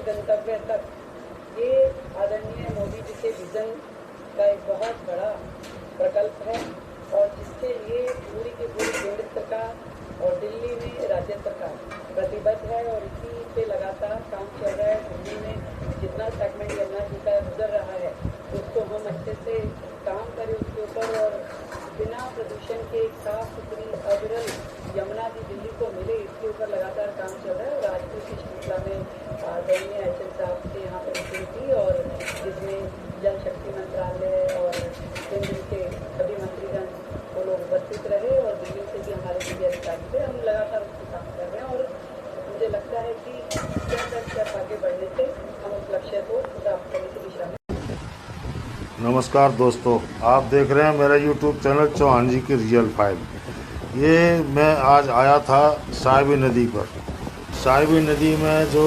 गंतव्य तक, ये आदरणीय मोदी जी के विजन का एक बहुत बड़ा प्रकल्प है और जिसके लिए पूरी की पूरी केंद्र सरकार और दिल्ली में राज्य सरकार प्रतिबद्ध है और इसी पे लगातार काम चल रहा है। दिल्ली में जितना सेगमेंट यमुना जी का गुजर रहा है उसको हम अच्छे से काम करें उसके ऊपर और बिना प्रदूषण के एक साफ सुथरी अविरल यमुना जी दिल्ली को मिले, इसके ऊपर लगातार काम चल रहा है। और आज की श्रृंखला में आदरणीय एचएम साहब से यहाँ पर मीटिंग की और जिसमें जल शक्ति मंत्रालय और केंद्र के सभी मंत्रीगण वो लोग उपस्थित रहे और दिल्ली से भी हमारे सभी अधिकारी थे। हम लगातार उसको काम कर रहे हैं और मुझे लगता है कि स्टेप आगे बढ़ने से हम उस लक्ष्य को प्राप्त करने की दिशा में। नमस्कार दोस्तों, आप देख रहे हैं मेरा यूट्यूब चैनल चौहान जी की रियल फाइल। ये मैं आज आया था साहिबी नदी पर। साहिबी नदी में जो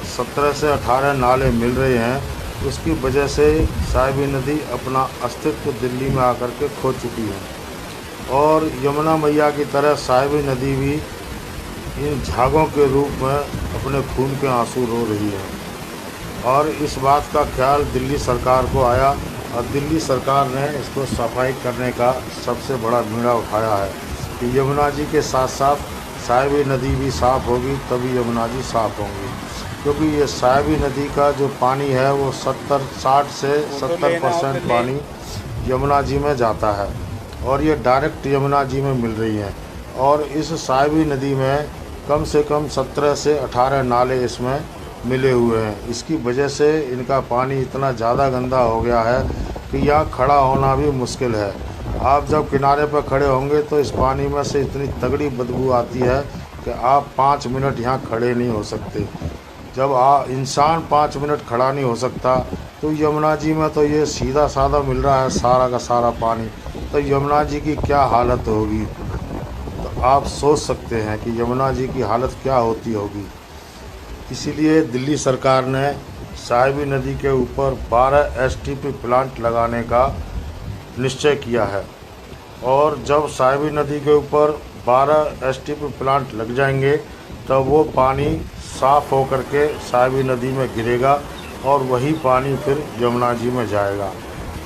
17 से 18 नाले मिल रहे हैं उसकी वजह से साहिबी नदी अपना अस्तित्व दिल्ली में आकर के खो चुकी है और यमुना मैया की तरह साहिबी नदी भी इन झागों के रूप में अपने खून के आंसू रो रही है। और इस बात का ख्याल दिल्ली सरकार को आया और दिल्ली सरकार ने इसको सफाई करने का सबसे बड़ा बीड़ा उठाया है कि यमुना जी के साथ साथ साहिबी नदी भी साफ़ होगी तभी यमुना जी साफ़ होंगी, क्योंकि ये साहिबी नदी का जो पानी है वो 60 से 70% पानी यमुना जी में जाता है और ये डायरेक्ट यमुना जी में मिल रही हैं। और इस साहिबी नदी में कम से कम 17 से 18 नाले इसमें मिले हुए हैं। इसकी वजह से इनका पानी इतना ज़्यादा गंदा हो गया है कि यहाँ खड़ा होना भी मुश्किल है। आप जब किनारे पर खड़े होंगे तो इस पानी में से इतनी तगड़ी बदबू आती है कि आप 5 मिनट यहाँ खड़े नहीं हो सकते। जब इंसान 5 मिनट खड़ा नहीं हो सकता तो यमुना जी में तो ये सीधा साधा मिल रहा है सारा का सारा पानी, तो यमुना जी की क्या हालत होगी। तो आप सोच सकते हैं कि यमुना जी की हालत क्या होती होगी। इसीलिए दिल्ली सरकार ने साहिबी नदी के ऊपर 12 एसटीपी प्लांट लगाने का निश्चय किया है और जब साहिबी नदी के ऊपर 12 एसटीपी प्लांट लग जाएंगे तब वो पानी साफ़ होकर के साहिबी नदी में गिरेगा और वही पानी फिर यमुना जी में जाएगा।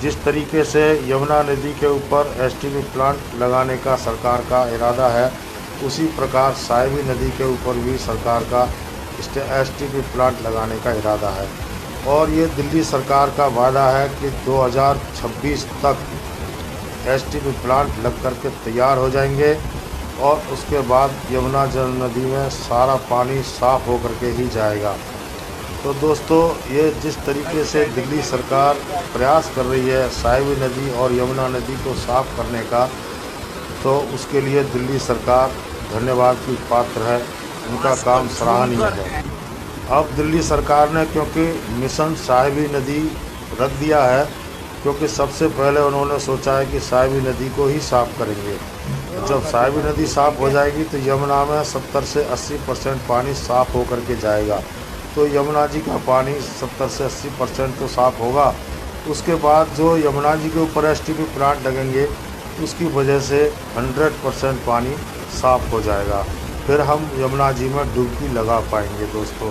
जिस तरीके से यमुना नदी के ऊपर एसटीपी प्लांट लगाने का सरकार का इरादा है, उसी प्रकार साहिबी नदी के ऊपर भी सरकार का एसटीपी प्लांट लगाने का इरादा है। और ये दिल्ली सरकार का वादा है कि 2026 तक एसटीपी प्लांट लग करके तैयार हो जाएंगे और उसके बाद यमुना जल नदी में सारा पानी साफ़ होकर के ही जाएगा। तो दोस्तों, ये जिस तरीके से दिल्ली सरकार प्रयास कर रही है साहिबी नदी और यमुना नदी को साफ़ करने का, तो उसके लिए दिल्ली सरकार धन्यवाद की पात्र है। उनका काम सराहनीय है। अब दिल्ली सरकार ने क्योंकि मिशन साहिबी नदी रख दिया है, क्योंकि सबसे पहले उन्होंने सोचा है कि साहिबी नदी को ही साफ़ करेंगे। जब साहिबी नदी साफ़ हो जाएगी तो यमुना में 70 से 80% पानी साफ़ होकर के जाएगा। तो यमुना जी का पानी 70 से 80% तो साफ़ होगा। उसके बाद जो यमुना जी के ऊपर एसटीपी प्लांट लगेंगे उसकी वजह से 100% पानी साफ़ हो जाएगा। फिर हम यमुना जी में डुबकी लगा पाएंगे दोस्तों।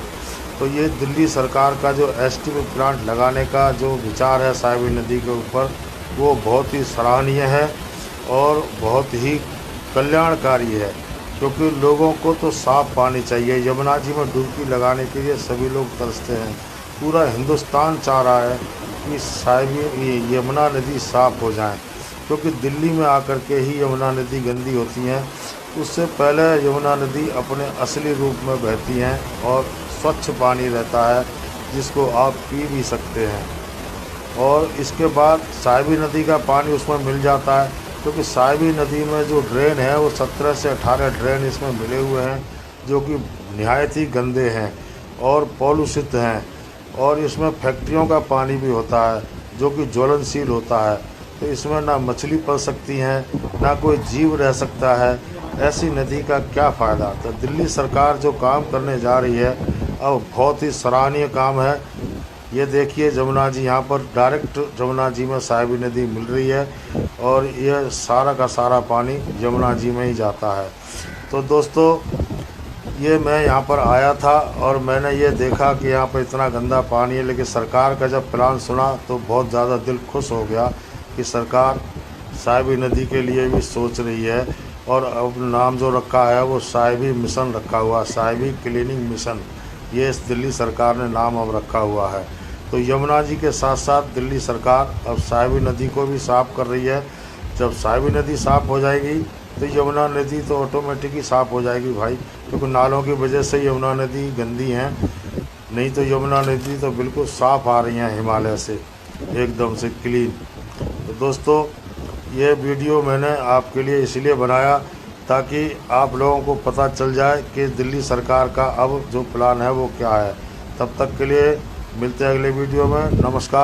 तो ये दिल्ली सरकार का जो एसटीपी प्लांट लगाने का जो विचार है साहिबी नदी के ऊपर, वो बहुत ही सराहनीय है और बहुत ही कल्याणकारी है, क्योंकि लोगों को तो साफ़ पानी चाहिए। यमुना जी में डुबकी लगाने के लिए सभी लोग तरसते हैं। पूरा हिंदुस्तान चाह रहा है कि यमुना नदी साफ़ हो जाए, क्योंकि दिल्ली में आकर के ही यमुना नदी गंदी होती हैं। उससे पहले यमुना नदी अपने असली रूप में बहती हैं और स्वच्छ पानी रहता है जिसको आप पी भी सकते हैं। और इसके बाद साहिबी नदी का पानी उसमें मिल जाता है, क्योंकि साहिबी नदी में जो ड्रेन है वो 17 से 18 ड्रेन इसमें मिले हुए हैं जो कि निहायत ही गंदे हैं और पॉल्यूशित हैं। और इसमें फैक्ट्रियों का पानी भी होता है जो कि ज्वलनशील होता है। तो इसमें ना मछली पल सकती हैं, ना कोई जीव रह सकता है। ऐसी नदी का क्या फ़ायदा। तो दिल्ली सरकार जो काम करने जा रही है अब बहुत ही सराहनीय काम है। ये देखिए जमुना जी, यहाँ पर डायरेक्ट जमुना जी में साहिबी नदी मिल रही है और ये सारा का सारा पानी यमुना जी में ही जाता है। तो दोस्तों, ये मैं यहाँ पर आया था और मैंने ये देखा कि यहाँ पर इतना गंदा पानी है, लेकिन सरकार का जब प्लान सुना तो बहुत ज़्यादा दिल खुश हो गया कि सरकार साहिबी नदी के लिए भी सोच रही है। और अब नाम जो रखा है वो साहिबी मिशन रखा हुआ, साहिबी क्लीनिंग मिशन, ये इस दिल्ली सरकार ने नाम अब रखा हुआ है। तो यमुना जी के साथ साथ दिल्ली सरकार अब साहिबी नदी को भी साफ़ कर रही है। जब साहिबी नदी साफ़ हो जाएगी तो यमुना नदी तो ऑटोमेटिक ही साफ़ हो जाएगी भाई, क्योंकि नालों की वजह से यमुना नदी गंदी है। नहीं तो यमुना नदी तो बिल्कुल साफ़ आ रही हैं हिमालय से, एकदम से क्लीन। तो दोस्तों, ये वीडियो मैंने आपके लिए इसलिए बनाया ताकि आप लोगों को पता चल जाए कि दिल्ली सरकार का अब जो प्लान है वो क्या है। तब तक के लिए मिलते हैं अगले वीडियो में। नमस्कार।